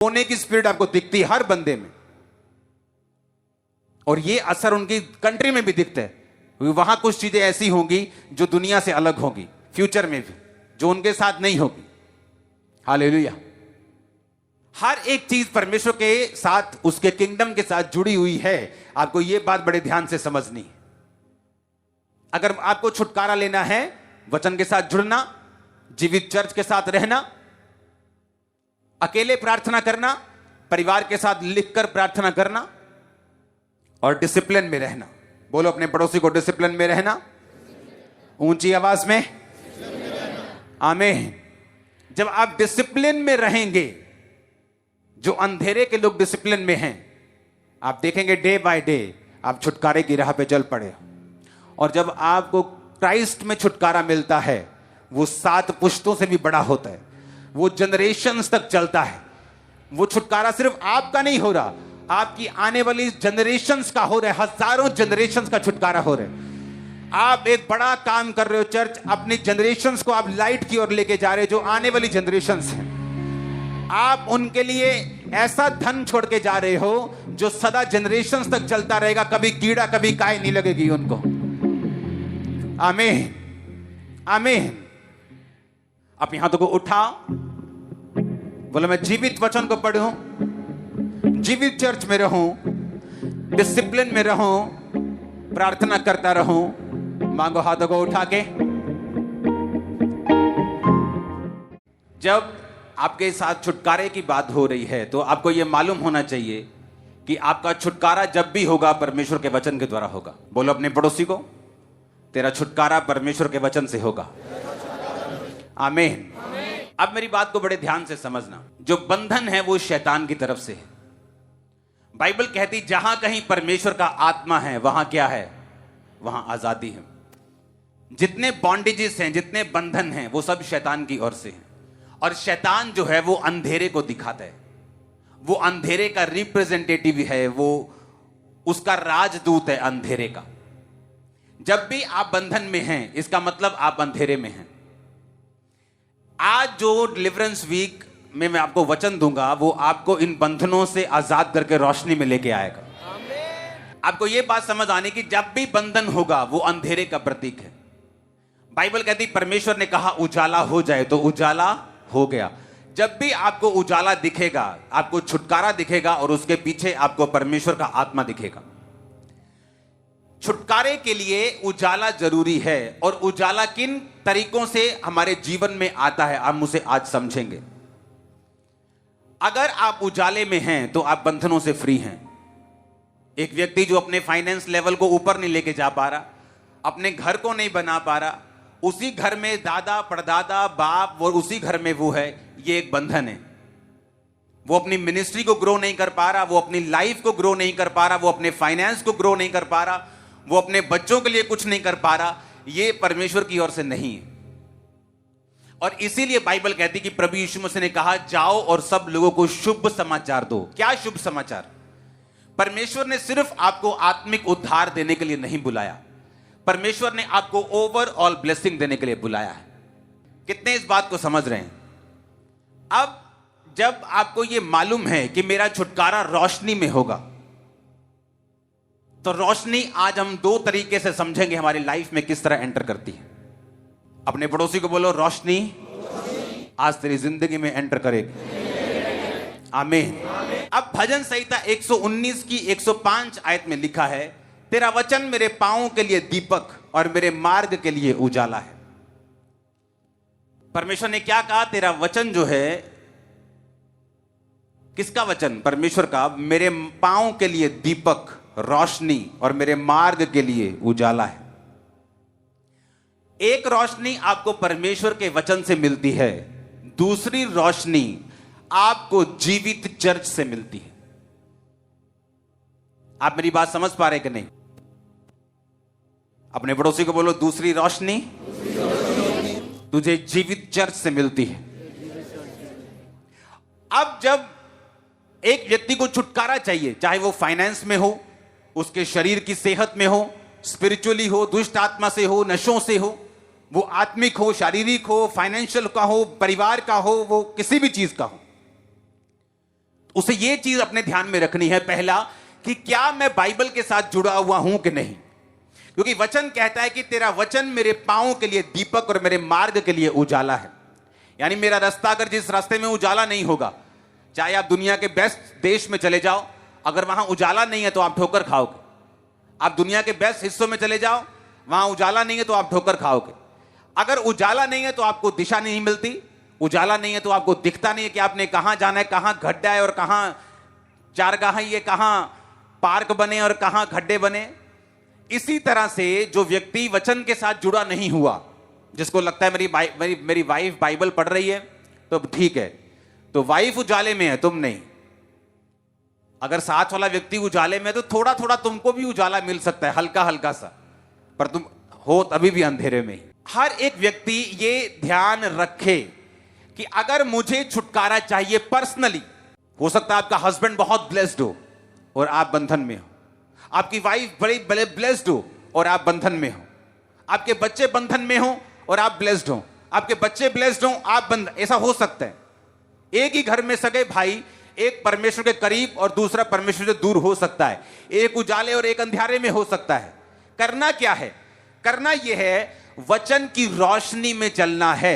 होने की स्पिरिट आपको दिखती है हर बंदे में, और ये असर उनकी कंट्री में भी दिखता है। वहां कुछ चीजें ऐसी होंगी जो दुनिया से अलग होंगी, फ्यूचर में भी, जो उनके साथ नहीं होगी। हालेलुया। हर एक चीज परमेश्वर के साथ, उसके किंगडम के साथ जुड़ी हुई है। आपको यह बात बड़े ध्यान से समझनी है। अगर आपको छुटकारा लेना है, वचन के साथ जुड़ना, जीवित चर्च के साथ रहना, अकेले प्रार्थना करना, परिवार के साथ लिखकर प्रार्थना करना, और डिसिप्लिन में रहना। बोलो अपने पड़ोसी को, डिसिप्लिन में रहना। ऊंची आवाज में आमीन। जब आप डिसिप्लिन में रहेंगे, जो अंधेरे के लोग डिसिप्लिन में हैं, आप देखेंगे डे बाय डे आप छुटकारे की राह पे चल पड़े। और जब आपको क्राइस्ट में छुटकारा मिलता है, वो 7 पुश्तों से भी बड़ा होता है, वो जनरेशंस तक चलता है। वो छुटकारा सिर्फ आपका नहीं हो रहा, आपकी आने वाली जनरेशंस का हो रहा है। हजारों जनरेशंस का छुटकारा हो रहा है। आप एक बड़ा काम कर रहे हो चर्च, अपनी जनरेशंस को आप लाइट की ओर लेके जा रहे हो, जो आने वाली जनरेशंस हैं। आप उनके लिए ऐसा धन छोड़ के जा रहे हो जो सदा जनरेशंस तक चलता रहेगा, कभी कीड़ा कभी काय नहीं लगेगी उनको। आमीन आमीन। अपने हाथों को उठाओ, बोलो मैं जीवित वचन को पढ़ूं, जीवित चर्च में रहूं, डिसिप्लिन में रहूं, प्रार्थना करता रहूं। मांगो हाथों को उठा के। जब आपके साथ छुटकारे की बात हो रही है, तो आपको यह मालूम होना चाहिए कि आपका छुटकारा जब भी होगा, परमेश्वर के वचन के द्वारा होगा। बोलो अपने पड़ोसी को, तेरा छुटकारा परमेश्वर के वचन से होगा। आमीन। अब मेरी बात को बड़े ध्यान से समझना। जो बंधन है वो शैतान की तरफ से है। बाइबल कहती जहां कहीं परमेश्वर का आत्मा है, वहां क्या है? वहां आजादी है। जितने बॉन्डेजेस हैं, जितने बंधन हैं, वो सब शैतान की ओर से हैं। और शैतान जो है वो अंधेरे को दिखाता है, वो अंधेरे का रिप्रेजेंटेटिव है, वो उसका राजदूत है अंधेरे का। जब भी आप बंधन में हैं, इसका मतलब आप अंधेरे में हैं। आज जो डिलीवरेंस वीक में मैं आपको वचन दूंगा, वो आपको इन बंधनों से आजाद करके रोशनी में लेके आएगा। आपको यह बात समझ आने की, जब भी बंधन होगा वो अंधेरे का प्रतीक है। बाइबल कहती परमेश्वर ने कहा उजाला हो जाए, तो उजाला हो गया। जब भी आपको उजाला दिखेगा, आपको छुटकारा दिखेगा, और उसके पीछे आपको परमेश्वर का आत्मा दिखेगा। छुटकारे के लिए उजाला जरूरी है, और उजाला किन तरीकों से हमारे जीवन में आता है, हम उसे आज समझेंगे। अगर आप उजाले में हैं तो आप बंधनों से फ्री हैं। एक व्यक्ति जो अपने फाइनेंस लेवल को ऊपर नहीं लेके जा पा रहा, अपने घर को नहीं बना पा रहा, उसी घर में दादा परदादा बाप और उसी घर में वो है, ये एक बंधन है। वो अपनी मिनिस्ट्री को ग्रो नहीं कर पा रहा, वो अपनी लाइफ को ग्रो नहीं कर पा रहा, वो अपने फाइनेंस को ग्रो नहीं कर पा रहा, वो अपने बच्चों के लिए कुछ नहीं कर पा रहा। ये परमेश्वर की ओर से नहीं है। और इसीलिए बाइबल कहती कि प्रभु यीशु मसीह ने कहा जाओ और सब लोगों को शुभ समाचार दो। क्या शुभ समाचार? परमेश्वर ने सिर्फ आपको आत्मिक उद्धार देने के लिए नहीं बुलाया, परमेश्वर ने आपको ओवरऑल ब्लेसिंग देने के लिए बुलाया है। कितने इस बात को समझ रहे हैं? अब जब आपको यह मालूम है कि मेरा छुटकारा रोशनी में होगा, तो रोशनी आज हम 2 तरीके से समझेंगे हमारी लाइफ में किस तरह एंटर करती है। अपने पड़ोसी को बोलो रोशनी आज तेरी जिंदगी में एंटर करेगी। आमीन। अब भजन संहिता 119 की 105 आयत में लिखा है, तेरा वचन मेरे पांवों के लिए दीपक और मेरे मार्ग के लिए उजाला है। परमेश्वर ने क्या कहा? तेरा वचन जो है, किसका वचन? परमेश्वर का। मेरे पांवों के लिए दीपक, रोशनी, और मेरे मार्ग के लिए उजाला है। एक रोशनी आपको परमेश्वर के वचन से मिलती है, दूसरी रोशनी आपको जीवित चर्च से मिलती है। आप मेरी बात समझ पा रहे कि नहीं? अपने पड़ोसी को बोलो दूसरी रोशनी तुझे जीवित चर्च से मिलती है। अब जब एक व्यक्ति को छुटकारा चाहिए, चाहे वो फाइनेंस में हो, उसके शरीर की सेहत में हो, स्पिरिचुअली हो, दुष्ट आत्मा से हो, नशों से हो, वो आत्मिक हो, शारीरिक हो, फाइनेंशियल का हो, परिवार का हो, वो किसी भी चीज का हो, उसे यह चीज अपने ध्यान में रखनी है, पहला कि क्या मैं बाइबल के साथ जुड़ा हुआ हूं कि नहीं। क्योंकि वचन कहता है कि तेरा वचन मेरे पांव के लिए दीपक और मेरे मार्ग के लिए उजाला है। यानी मेरा रास्ता, अगर जिस रास्ते में उजाला नहीं होगा, चाहे आप दुनिया के बेस्ट देश में चले जाओ, अगर वहां उजाला नहीं है तो आप ठोकर खाओगे। आप दुनिया के बेस्ट हिस्सों में चले जाओ, वहां उजाला नहीं है तो आप ठोकर खाओगे। अगर उजाला नहीं है तो आपको दिशा नहीं मिलती, उजाला नहीं है तो आपको दिखता नहीं है कि आपने कहां जाना है, कहां गड्ढा है और कहां चारगाह है, कहां पार्क बने और कहां गड्ढे बने। इसी तरह से जो व्यक्ति वचन के साथ जुड़ा नहीं हुआ, जिसको लगता है मेरी वाइफ बाइबल पढ़ रही है तो ठीक है, तो वाइफ उजाले में है, तुम नहीं। अगर साथ वाला व्यक्ति उजाले में है तो थोड़ा थोड़ा तुमको भी उजाला मिल सकता है, हल्का हल्का सा, पर तुम हो तभी भी अंधेरे में ही। हर एक व्यक्ति ये ध्यान रखे कि अगर मुझे छुटकारा चाहिए पर्सनली, हो सकता है आपका हस्बैंड बहुत ब्लेस्ड हो और आप बंधन में हो, आपकी वाइफ बड़े बड़े ब्लेस्ड हो और आप बंधन में हो, आपके बच्चे बंधन में हो और आप ब्लेस्ड हो, आपके बच्चे ब्लेस्ड हो, आप बंधन, ऐसा हो सकता है। एक ही घर में सगे भाई, एक परमेश्वर के करीब और दूसरा परमेश्वर से दूर हो सकता है, एक उजाले और एक अंधेरे में हो सकता है। करना क्या है? करना यह है वचन की रोशनी में चलना है।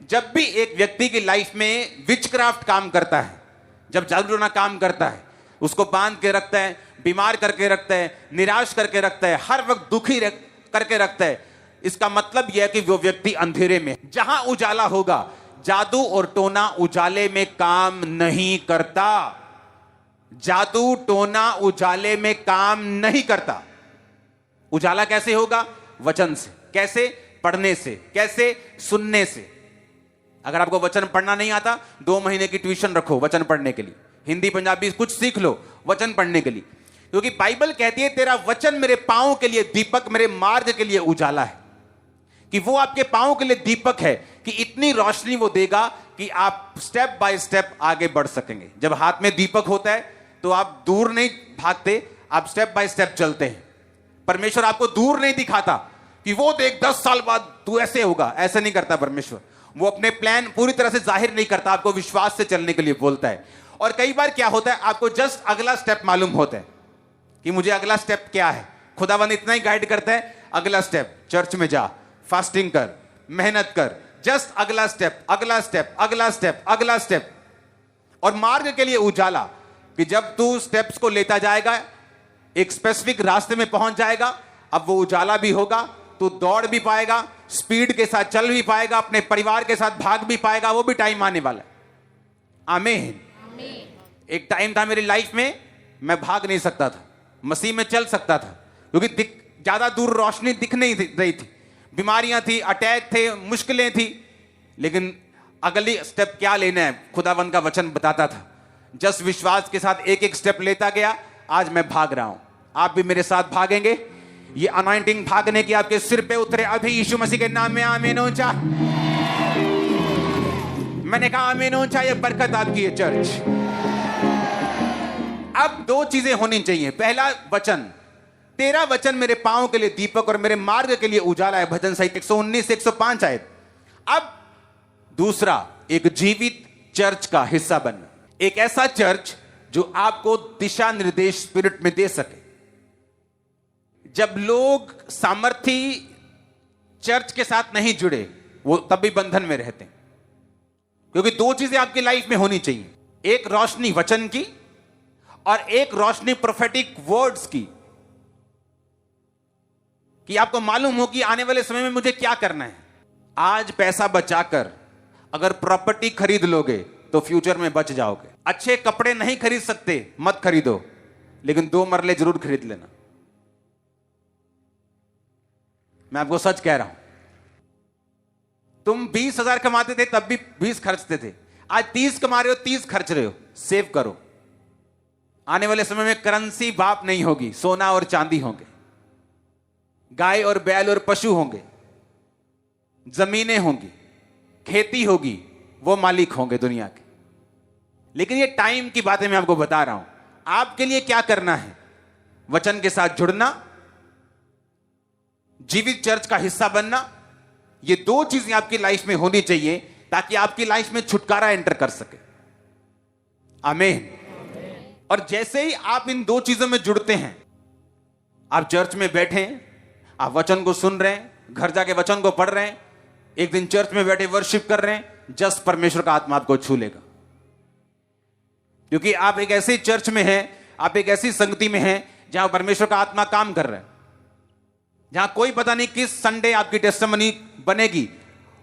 जब भी एक व्यक्ति की लाइफ में विचक्राफ्ट काम करता है, जब जादू टोना काम करता है, उसको बांध के रखता है, बीमार करके रखता है, निराश करके रखता है, हर वक्त दुखी करके रखता है, इसका मतलब यह है कि वो व्यक्ति अंधेरे में। जहां उजाला होगा, जादू और टोना उजाले में काम नहीं करता। जादू टोना उजाले में काम नहीं करता। उजाला कैसे होगा? वचन से। कैसे? पढ़ने से। कैसे? सुनने से। अगर आपको वचन पढ़ना नहीं आता, 2 महीने की ट्यूशन रखो वचन पढ़ने के लिए, हिंदी पंजाबी कुछ सीख लो वचन पढ़ने के लिए। क्योंकि बाइबल कहती है तेरा वचन मेरे पांव के लिए दीपक, मेरे मार्ग के लिए उजाला है। कि वो आपके पांव के लिए दीपक है कि इतनी रोशनी वो देगा कि आप स्टेप बाय स्टेप आगे बढ़ सकेंगे। जब हाथ में दीपक होता है तो आप दूर नहीं भागते, आप स्टेप बाय स्टेप चलते हैं। परमेश्वर आपको दूर नहीं दिखाता कि वो देख 10 साल बाद तू ऐसे होगा, ऐसे नहीं करता परमेश्वर। वो अपने प्लान पूरी तरह से जाहिर नहीं करता, आपको विश्वास से चलने के लिए बोलता है। और कई बार क्या होता है, आपको जस्ट अगला स्टेप मालूम होता है कि मुझे अगला स्टेप क्या है। खुदावंद इतना ही गाइड करता है, अगला स्टेप चर्च में जा, फास्टिंग कर, मेहनत कर, जस्ट अगला स्टेप, अगला स्टेप, अगला स्टेप, अगला स्टेप। और मार्ग के लिए उजाला कि जब तू स्टेप्स को लेता जाएगा, एक स्पेसिफिक रास्ते में पहुंच जाएगा, अब वो उजाला भी होगा, तू दौड़ भी पाएगा, स्पीड के साथ चल भी पाएगा, अपने परिवार के साथ भाग भी पाएगा। वो भी टाइम आने वाला है। आमीन। एक टाइम था मेरी लाइफ में, मैं भाग नहीं सकता था, मसीह में चल सकता था, क्योंकि ज्यादा दूर रोशनी दिख नहीं रही थी, बीमारियां थी, अटैक थे, मुश्किलें थी। लेकिन अगली स्टेप क्या लेना है, खुदावंद का वचन बताता था। जस्ट विश्वास के साथ एक एक स्टेप लेता गया, आज मैं भाग रहा हूं। आप भी मेरे साथ भागेंगे। ये अनॉइंटिंग भागने की आपके सिर पे उतरे अभी यीशु मसीह के नाम में। आमीन ऊंचा। मैंने कहा आमीन ऊंचा। ये बरकत आपकी है चर्च। अब 2 चीजें होनी चाहिए। पहला, वचन। तेरा वचन मेरे पांव के लिए दीपक और मेरे मार्ग के लिए उजाला है, भजन संहिता 119 से 105 आयत। अब दूसरा, एक जीवित चर्च का हिस्सा बनना। एक ऐसा चर्च जो आपको दिशा निर्देश स्पिरिट में दे सके। जब लोग सामर्थी चर्च के साथ नहीं जुड़े, वो तब भी बंधन में रहते हैं। क्योंकि 2 चीजें आपकी लाइफ में होनी चाहिए, एक रोशनी वचन की और एक रोशनी प्रोफेटिक वर्ड्स की, कि आपको मालूम हो कि आने वाले समय में मुझे क्या करना है। आज पैसा बचाकर अगर प्रॉपर्टी खरीद लोगे तो फ्यूचर में बच जाओगे। अच्छे कपड़े नहीं खरीद सकते, मत खरीदो, लेकिन 2 मरले जरूर खरीद लेना। मैं आपको सच कह रहा हूं। तुम 20,000 कमाते थे तब भी 20 खर्चते थे, आज 30 कमा रहे हो, 30 खर्च रहे हो। सेव करो। आने वाले समय में करेंसी बाप नहीं होगी, सोना और चांदी होंगे, गाय और बैल और पशु होंगे, जमीनें होंगी, खेती होगी, वो मालिक होंगे दुनिया के। लेकिन ये टाइम की बातें मैं आपको बता रहा हूं। आपके लिए क्या करना है? वचन के साथ जुड़ना, जीवित चर्च का हिस्सा बनना। ये 2 चीजें आपकी लाइफ में होनी चाहिए ताकि आपकी लाइफ में छुटकारा एंटर कर सके। आमीन। और जैसे ही आप इन दो चीजों में जुड़ते हैं, आप चर्च में बैठे हैं, आप वचन को सुन रहे हैं, घर जाके वचन को पढ़ रहे हैं, एक दिन चर्च में बैठे वर्शिप कर रहे हैं, जस्ट परमेश्वर का आत्मा आपको छू लेगा। क्योंकि आप एक ऐसे चर्च में हैं, आप एक ऐसी संगति में हैं जहां परमेश्वर का आत्मा काम कर रहा है, जहां कोई पता नहीं किस संडे आपकी टेस्टिमनी बनेगी।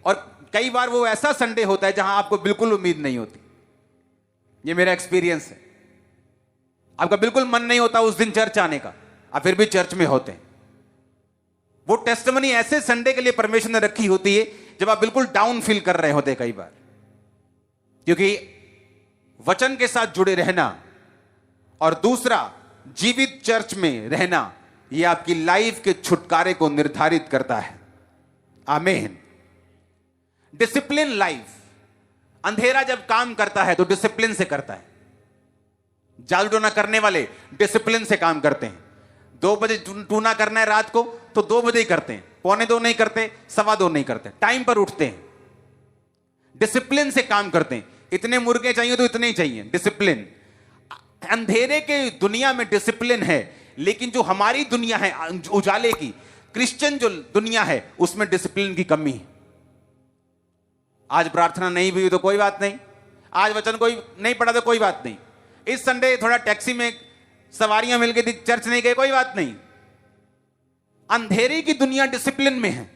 और कई बार वो ऐसा संडे होता है जहां आपको बिल्कुल उम्मीद नहीं होती। ये मेरा एक्सपीरियंस है। आपका बिल्कुल मन नहीं होता उस दिन चर्च आने का, आप फिर भी चर्च में होते हैं। वो टेस्टिमनी ऐसे संडे के लिए परमेश्वर ने रखी होती है जब आप बिल्कुल डाउन फील कर रहे होते हैं कई बार। क्योंकि वचन के साथ जुड़े रहना और दूसरा जीवित चर्च में रहना, यह आपकी लाइफ के छुटकारे को निर्धारित करता है। आमीन। Discipline life. अंधेरा जब काम करता है तो डिसिप्लिन से करता है। जादू टोना करने वाले डिसिप्लिन से काम करते हैं। 2 बजे टूना करना है रात को तो 2 बजे ही करते हैं, 1:45 नहीं करते, 2:15 नहीं करते, टाइम पर उठते हैं, डिसिप्लिन से काम करते हैं। इतने मुर्गे चाहिए तो इतने ही चाहिए, डिसिप्लिन। अंधेरे के दुनिया में डिसिप्लिन है, लेकिन जो हमारी दुनिया है उजाले की, क्रिश्चियन जो दुनिया है, उसमें डिसिप्लिन की कमी है। आज प्रार्थना नहीं भी हुई तो कोई बात नहीं, आज वचन कोई नहीं पढ़ा तो कोई बात नहीं, इस संडे थोड़ा टैक्सी में सवारियां मिल गई, चर्च नहीं गए, कोई बात नहीं। अंधेरे की दुनिया डिसिप्लिन में है,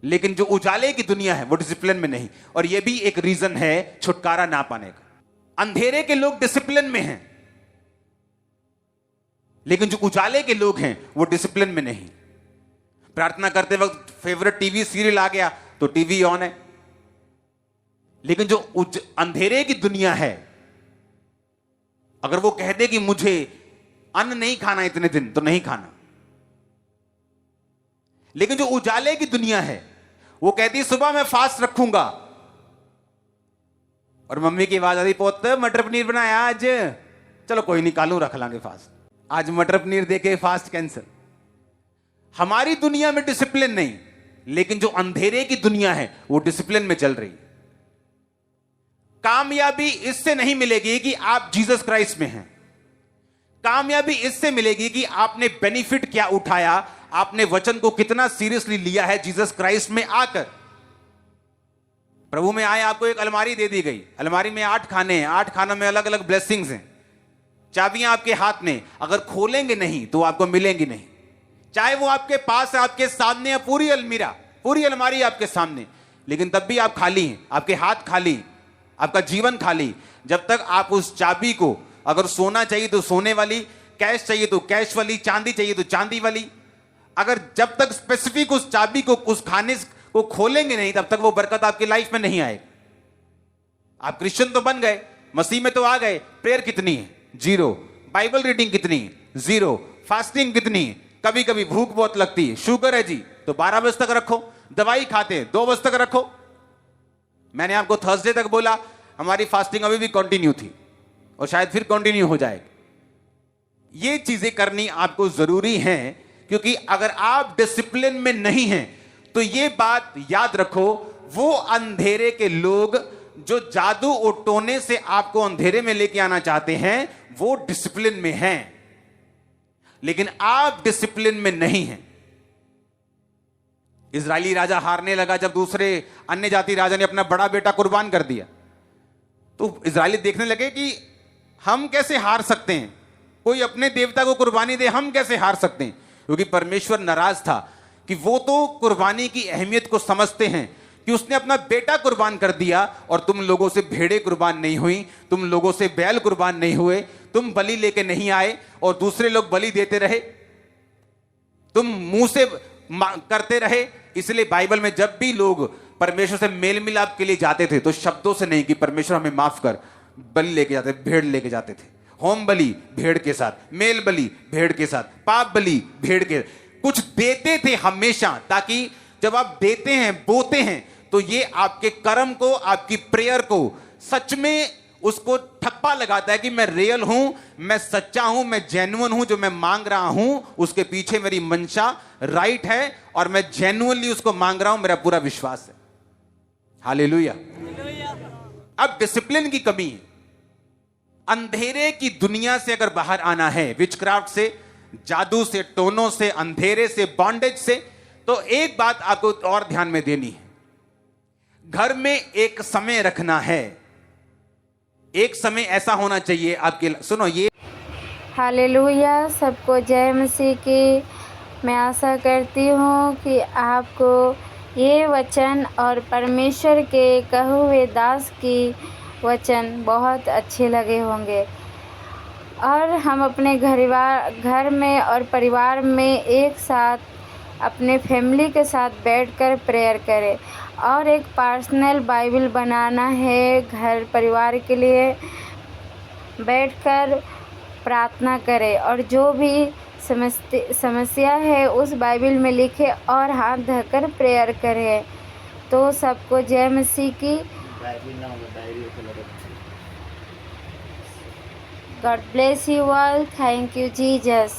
लेकिन जो उजाले की दुनिया है वो डिसिप्लिन में नहीं। और यह भी एक रीजन है छुटकारा ना पाने का। अंधेरे के लोग डिसिप्लिन में हैं, लेकिन जो उजाले के लोग हैं वो डिसिप्लिन में नहीं। प्रार्थना करते वक्त फेवरेट टीवी सीरियल आ गया तो टीवी ऑन है, लेकिन जो अंधेरे की दुनिया है, अगर वो कह दे कि मुझे अन्न नहीं खाना इतने दिन तो नहीं खाना। लेकिन जो उजाले की दुनिया है वो कहती है सुबह मैं फास्ट रखूंगा, और मम्मी की आवाज आती, पोत मटर पनीर बनाया आज, चलो कोई नहीं कालू रख लांगे फास्ट, आज मटर पनीर देके फास्ट कैंसिल। हमारी दुनिया में डिसिप्लिन नहीं, लेकिन जो अंधेरे की दुनिया है वो डिसिप्लिन में चल रही है। कामयाबी इससे नहीं मिलेगी कि आप जीसस क्राइस्ट में हैं। कामयाबी इससे मिलेगी कि आपने बेनिफिट क्या उठाया, आपने वचन को कितना सीरियसली लिया है जीसस क्राइस्ट में आकर। प्रभु में आए, आपको एक अलमारी दे दी गई, अलमारी में 8 खाने हैं, 8 खानों में अलग अलग ब्लेसिंग्स हैं, चाबियां आपके हाथ में, अगर खोलेंगे नहीं तो आपको मिलेंगी नहीं। चाहे वो आपके पास है, आपके सामने है, पूरी अलमीरा, पूरी अलमारी आपके सामने, लेकिन तब भी आप खाली हैं, आपके हाथ खाली, आपका जीवन खाली। जब तक आप उस चाबी को, अगर सोना चाहिए तो सोने वाली, कैश चाहिए तो कैश वाली, चांदी चाहिए तो चांदी वाली, अगर जब तक स्पेसिफिक उस चाबी को, उस खाने को खोलेंगे नहीं, तब तक वो बरकत आपकी लाइफ में नहीं आएगी। आप क्रिश्चियन तो बन गए, मसीह में तो आ गए, प्रेयर कितनी है? 0। बाइबल रीडिंग कितनी है? 0। फास्टिंग कितनी है? कभी कभी भूख बहुत लगती है, शुगर है जी तो 12 बजे तक रखो, दवाई खाते हैं 2 बजे तक रखो। मैंने आपको थर्सडे तक बोला, हमारी फास्टिंग अभी भी कंटिन्यू थी और शायद फिर कंटिन्यू हो जाएगी। ये चीजें करनी आपको जरूरी है, क्योंकि अगर आप डिसिप्लिन में नहीं हैं तो ये बात याद रखो, वो अंधेरे के लोग जो जादू और टोने से आपको अंधेरे में लेके आना चाहते हैं वो डिसिप्लिन में हैं, लेकिन आप डिसिप्लिन में नहीं हैं। इजरायली राजा हारने लगा जब दूसरे अन्य जाति राजा ने अपना बड़ा बेटा कुर्बान कर दिया, तो इजरायली देखने लगे कि हम कैसे हार सकते हैं, कोई अपने देवता को कुर्बानी दे, हम कैसे हार सकते हैं। क्योंकि परमेश्वर नाराज था कि वो तो कुर्बानी की अहमियत को समझते हैं कि उसने अपना बेटा कुर्बान कर दिया और तुम लोगों से भेड़ें कुर्बान नहीं हुई, तुम लोगों से बैल कुर्बान नहीं हुए, तुम बलि लेके नहीं आए और दूसरे लोग बलि देते रहे, तुम मुंह से करते रहे। इसलिए बाइबल में जब भी लोग परमेश्वर से मेल मिलाप के लिए जाते थे तो शब्दों से नहीं कि परमेश्वर हमें माफ कर, बलि लेके जाते, भेड़ लेके जाते थे। होम बलि भेड़ के साथ, मेल बलि भेड़ के साथ, पाप बलि भेड़ के, कुछ देते थे हमेशा, ताकि जब आप देते हैं, बोते हैं, तो ये आपके कर्म को, आपकी प्रेयर को सच में उसको ठप्पा लगाता है कि मैं रियल हूं, मैं सच्चा हूं, मैं जेन्युइन हूं, जो मैं मांग रहा हूं उसके पीछे मेरी मंशा राइट है और मैं जेन्युइनली उसको मांग रहा हूं, मेरा पूरा विश्वास है। हालेलुया। अब डिसिप्लिन की कमी है। अंधेरे की दुनिया से अगर बाहर आना है, विचक्राफ्ट से, जादू से, टोनों से, अंधेरे से, बॉन्डेज से, तो एक बात आपको और ध्यान में देनी है। घर में एक समय रखना है, एक समय ऐसा होना चाहिए आपके, सुनो ये। हालेलुया, सबको जय मसीह की। मैं आशा करती हूँ कि आपको ये वचन और परमेश्वर के कहे हुए दास की वचन बहुत अच्छे लगे होंगे, और हम अपने घर में और परिवार में एक साथ अपने फैमिली के साथ बैठकर प्रेयर करें, और एक पर्सनल बाइबल बनाना है, घर परिवार के लिए बैठकर प्रार्थना करें, और जो भी समस्या है उस बाइबल में लिखे और हाथ धोकर प्रेयर करें। तो सबको जय मसीह की। God bless you all. Thank you, Jesus.